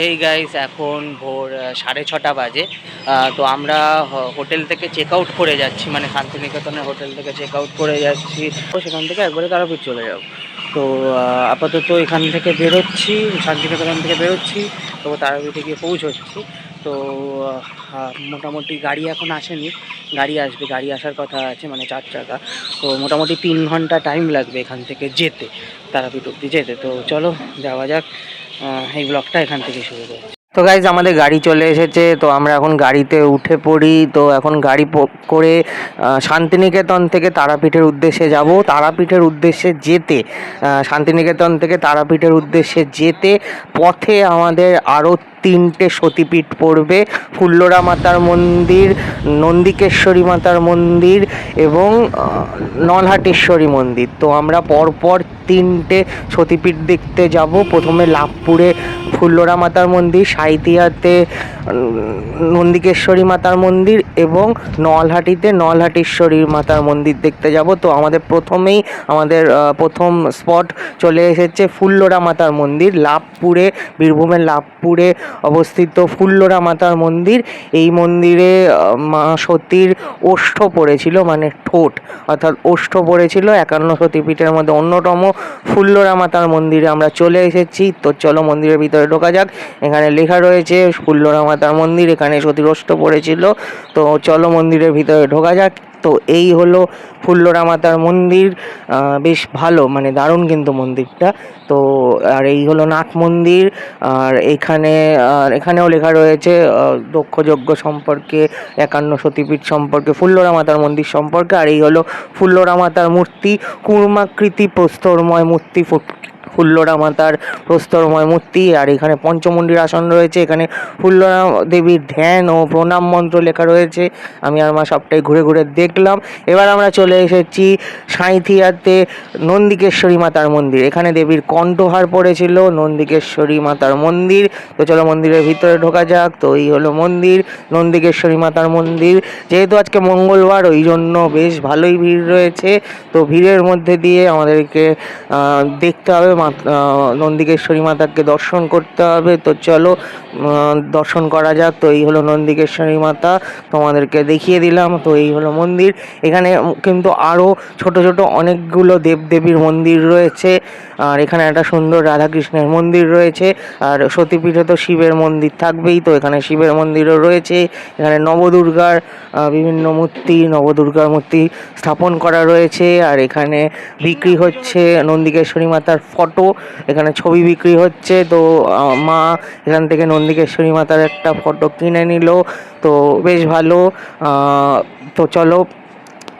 এই গাইস এখন ভোর 6:30 বাজে। তো আমরা হোটেল থেকে চেক আউট করে যাচ্ছি, মানে শান্তিনিকেতনের হোটেল থেকে চেক আউট করে যাচ্ছি। তো সেখান থেকে একবারে তারাপীঠ চলে যাব। তো আপাতত এখান থেকে বেরোচ্ছি, শান্তিনিকেতন থেকে বেরোচ্ছি, তো তারাপীঠে গিয়ে পৌঁছচ্ছি। তো মোটামুটি গাড়ি এখন আসেনি, গাড়ি আসবে, গাড়ি আসার কথা আছে, মানে 4 চাকা। তো মোটামুটি 3 ঘন্টা টাইম লাগবে এখান থেকে যেতে, তারাপীঠ অব্দি যেতে। তো চলো যাওয়া যাক, এই ব্লগটা এখান থেকে শুরু করছি। তো গাইজ আমাদের গাড়ি চলে এসেছে, তো আমরা এখন গাড়িতে উঠে পড়ি। তো এখন গাড়ি করে শান্তিনিকেতন থেকে তারাপীঠের উদ্দেশ্যে যাব। তারাপীঠের উদ্দেশ্যে যেতে, শান্তিনিকেতন থেকে তারাপীঠের উদ্দেশ্যে যেতে পথে আমাদের আরও 3টে সতীপীঠ পড়বে: ফুল্লরা মাতার মন্দির, নন্দিকেশ্বরী মাতার মন্দির এবং নলহাটেশ্বরী মন্দির। তো আমরা পরপর 3টে সতীপীঠ দেখতে যাব। প্রথমে লাভপুরে ফুল্লরা মাতার মন্দির, সাঁইথিয়াতে নন্দিকেশ্বরী মাতার মন্দির এবং নলহাটিতে নলহাটেশ্বরী মাতার মন্দির দেখতে যাব। তো আমাদের প্রথম স্পট চলে এসেছে ফুল্লরা মাতার মন্দির, লাভপুরে, বীরভূমের লাভপুরে অবস্থিত ফুল্লরা মাতার মন্দির। এই মন্দিরে মা সতীর ওষ্ঠ পড়েছিল, মানে ঠোঁট অর্থাৎ ওষ্ঠ পড়েছিল। 51 সতীপীঠের মধ্যে অন্যতম ফুল্লরা মাতার মন্দিরে আমরা চলে এসেছি। তো চলো মন্দিরের ভিতরে ঢোকা যাক। এখানে লেখা রয়েছে ফুল্লরা মাতার মন্দির, এখানে সতীর ওষ্ঠ পড়েছিল। তো চলো মন্দিরের ভিতরে ঢোকা যাক। তো এই হলো ফুল্লরা মাতার মন্দির, বেশ ভালো, মানে দারুণ কিন্তু মন্দিরটা। তো আর এই হলো নাট মন্দির। আর এখানেও লেখা রয়েছে দক্ষ যজ্ঞ সম্পর্কে, 51 সতীপীঠ সম্পর্কে, ফুল্লরা মাতার মন্দির সম্পর্কে। আর এই হলো ফুল্লরা মাতার মূর্তি, কুর্মাকৃতি প্রস্তরময় মূর্তি, ফুল্লরা মাতার প্রস্তরময় মূর্তি। আর এখানে পঞ্চমুণ্ডির আসন রয়েছে, এখানে ফুল্লরা দেবীর ধ্যান ও প্রণাম মন্ত্র লেখা রয়েছে। আমি আর মা সবটাই ঘুরে ঘুরে দেখলাম। এবার আমরা চলে এসেছি সাঁইথিয়াতে নন্দিকেশ্বরী মাতার মন্দির। এখানে দেবীর কণ্ঠহার পড়েছিল, নন্দিকেশ্বরী মাতার মন্দির। তো চলো মন্দিরের ভিতরে ঢোকা যাক। তো এই হলো মন্দির, নন্দিকেশ্বরী মাতার মন্দির। যেহেতু আজকে মঙ্গলবার, ওই জন্য বেশ ভালোই ভিড় রয়েছে। তো ভিড়ের মধ্যে দিয়ে আমাদেরকে দেখতে হবে, নন্দিকেশ্বরী মাতাকে দর্শন করতে হবে। তো চলো দর্শন করা যাক। তো এই হলো নন্দিকেশ্বরী মাতা, তোমাদেরকে দেখিয়ে দিলাম। তো এই হলো মন্দির। এখানে কিন্তু আরও ছোট ছোট অনেকগুলো দেবদেবীর মন্দির রয়েছে। আর এখানে একটা সুন্দর রাধাকৃষ্ণের মন্দির রয়েছে। আর সতীপীঠে তো শিবের মন্দির থাকবেই, তো এখানে শিবের মন্দিরও রয়েছে। এখানে নবদুর্গার বিভিন্ন মূর্তি, নবদুর্গার মূর্তি স্থাপন করা রয়েছে। আর এখানে বিক্রি হচ্ছে নন্দিকেশ্বরী মাতার ফটো, এখানে ছবি বিক্রি হচ্ছে। তো মা এখান থেকে নন্দিকেশ্বরী মাতার একটা ফটো কিনে নিল। তো বেশ ভালো। তো চলো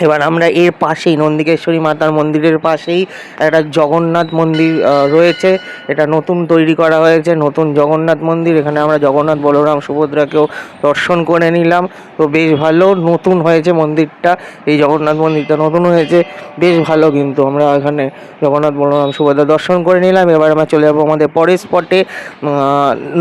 এবার আমরা এর পাশেই, নন্দিকেশ্বরী মাতার মন্দিরের পাশেই একটা জগন্নাথ মন্দির রয়েছে। এটা নতুন তৈরি করা হয়েছে, নতুন জগন্নাথ মন্দির। এখানে আমরা জগন্নাথ, বলরাম, সুভদ্রাকেও দর্শন করে নিলাম। তো বেশ ভালো, নতুন হয়েছে মন্দিরটা, এই জগন্নাথ মন্দিরটা নতুন হয়েছে, বেশ ভালো। কিন্তু আমরা এখানে জগন্নাথ, বলরাম, সুভদ্রা দর্শন করে নিলাম। এবার আমরা চলে যাবো আমাদের পরের স্পটে,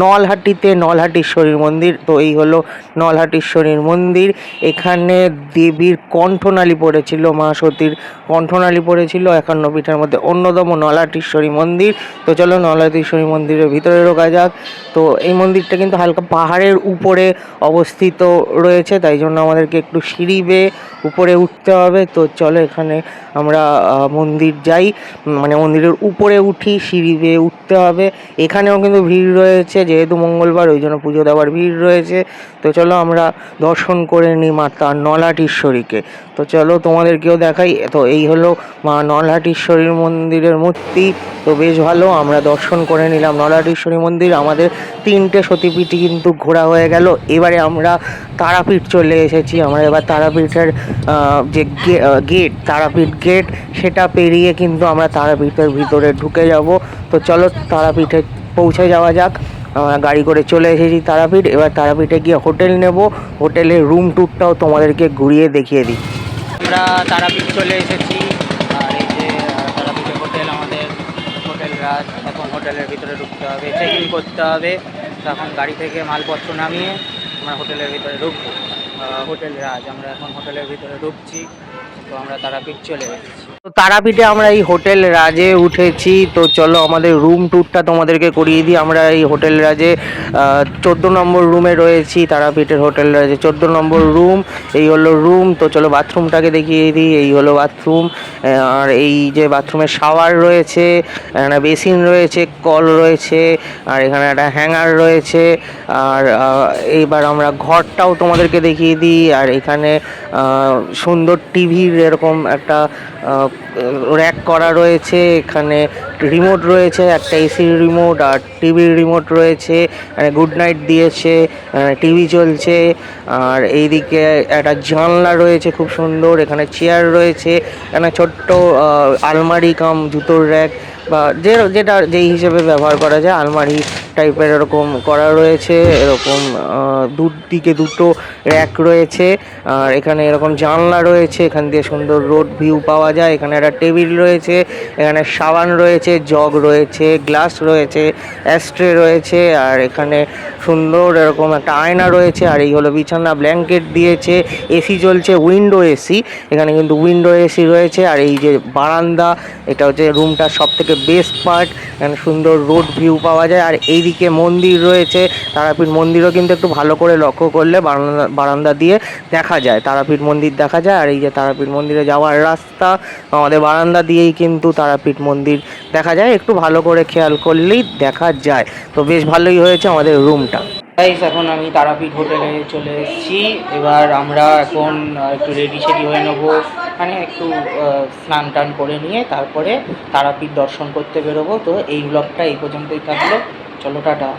নলহাটিতে নলহাটেশ্বরীর মন্দির। তো এই হলো নলহাটেশ্বরীর মন্দির। এখানে দেবীর কণ্ঠনালী পড়েছিল, মা সতীর কণ্ঠনালী পড়েছিল 51 পীঠের মধ্যে অন্যতম নলহাটেশ্বরী মন্দির। তো চলো নলহাটেশ্বরী মন্দিরের ভিতরে ঢোকা যাক। তো এই মন্দিরটা কিন্তু হালকা পাহাড়ের উপরে অবস্থিত রয়েছে, তাই জন্য আমাদেরকে একটু সিঁড়ি বেয়ে উপরে উঠতে হবে। তো চলো এখানে আমরা মন্দির যাই, মানে মন্দিরের উপরে উঠি, সিঁড়ি বেয়ে উঠতে হবে। এখানেও কিন্তু ভিড় রয়েছে, যেহেতু মঙ্গলবার, ওই জন্য পুজো দেওয়ার ভিড় রয়েছে। তো চলো আমরা দর্শন করে নিই মাতা নলহাটেশ্বরীকে। তো চলো তোমাদেরকেও দেখাই। তো এই হলো মা নলহাটেশ্বরীর মন্দিরের মূর্তি। তো বেশ ভালো, আমরা দর্শন করে নিলাম নলহাটেশ্বরী মন্দির। আমাদের 3টে সতীপীঠই কিন্তু ঘোরা হয়ে গেল। এবারে আমরা তারাপীঠ চলে এসেছি। আমরা এবার তারাপীঠের যে গেট, তারাপীঠ গেট, সেটা পেরিয়ে কিন্তু আমরা তারাপীঠের ভিতরে ঢুকে যাব। তো চলো তারাপীঠে পৌঁছে যাওয়া যাক। আমরা গাড়ি করে চলে এসেছি তারাপীঠ। এবার তারাপীঠে গিয়ে হোটেল নেব, হোটেলের রুম ট্যুরটাও তোমাদেরকে ঘুরিয়ে দেখিয়ে দিই। আমরা তারাপীঠ চলে এসেছি। আর এই যে তারাপীঠের হোটেল, আমাদের হোটেল রাজ। এখন হোটেলের ভিতরে ঢুকতে হবে, চেক ইন করতে হবে। তো এখন গাড়ি থেকে মালপত্র নামিয়ে আমরা হোটেলের ভিতরে ঢুকবো। হোটেল রাজ, আমরা এখন হোটেলের ভিতরে ঢুকছি। তো আমরা তারাপীঠ চলে এসেছি। তো তারাপীঠে আমরা এই হোটেল রাজে উঠেছি। তো চলো আমাদের রুম ট্যুরটা তোমাদেরকে করিয়ে দিই। আমরা এই হোটেল রাজে 14 নম্বর রুমে রয়েছি। তারাপীঠের হোটেল রাজে 14 নম্বর রুম। এই হলো রুম। তো চলো বাথরুমটাকে দেখিয়ে দিই। এই হলো বাথরুম। আর এই যে বাথরুমে শাওয়ার রয়েছে, এখানে বেসিন রয়েছে, কল রয়েছে, আর এখানে একটা হ্যাঙ্গার রয়েছে। আর এইবার আমরা ঘরটাও তোমাদেরকে দেখিয়ে দিই। আর এখানে সুন্দর টিভির এরকম একটা র্যাক করা রয়েছে। এখানে রিমোট রয়েছে, একটা এসির রিমোট আর টিভির রিমোট রয়েছে। গুড নাইট দিয়েছে, টিভি চলছে। আর এইদিকে একটা জানলা রয়েছে খুব সুন্দর। এখানে চেয়ার রয়েছে, এখানে ছোট্ট আলমারি কাম জুতোর র্যাক বা যেটা যেই হিসেবে ব্যবহার করা যায় আলমারি টাইপের এরকম করা রয়েছে। এরকম দুদিকে দুটো র্যাক রয়েছে। আর এখানে এরকম জানলা রয়েছে, এখান দিয়ে সুন্দর রোড ভিউ পাওয়া যায়। এখানে একটা টেবিল রয়েছে, এখানে সাবান রয়েছে, জগ রয়েছে, গ্লাস রয়েছে, অ্যাস্ট্রে রয়েছে। আর এখানে সুন্দর এরকম একটা আয়না রয়েছে। আর এই হলো বিছানা, ব্ল্যাঙ্কেট দিয়েছে, এসি চলছে, উইন্ডো এসি। এখানে কিন্তু উইন্ডো এসি রয়েছে। আর এই যে বারান্দা, এটা হচ্ছে রুমটার সব থেকে বেস্ট পার্ট। এখানে সুন্দর রোড ভিউ পাওয়া যায়। আর এইদিকে মন্দির রয়েছে, তারাপীঠ মন্দিরও কিন্তু একটু ভালো করে লক্ষ্য করলে বারান্দা দিয়ে দেখা যায়, তারাপীঠ মন্দির দেখা যায়। আর এই যে তারাপীঠ মন্দিরে যাওয়ার রাস্তা, আমাদের বারান্দা দিয়েই কিন্তু তারাপীঠ মন্দির দেখা যায়, একটু ভালো করে খেয়াল করলেই দেখা যায়। তো বেশ ভালোই হয়েছে আমাদের রুমটা। গাইস, এখন আমি তারাপীঠ হোটেলে চলে এসেছি। এবার আমরা এখন একটু রেডি সেডি হয়ে নেবো, মানে একটু স্নান টান করে নিয়ে তারপরে তারাপীঠ দর্শন করতে বেরোবো। তো এই ব্লগটা এই পর্যন্তই থাকলো। চলো, টাটা।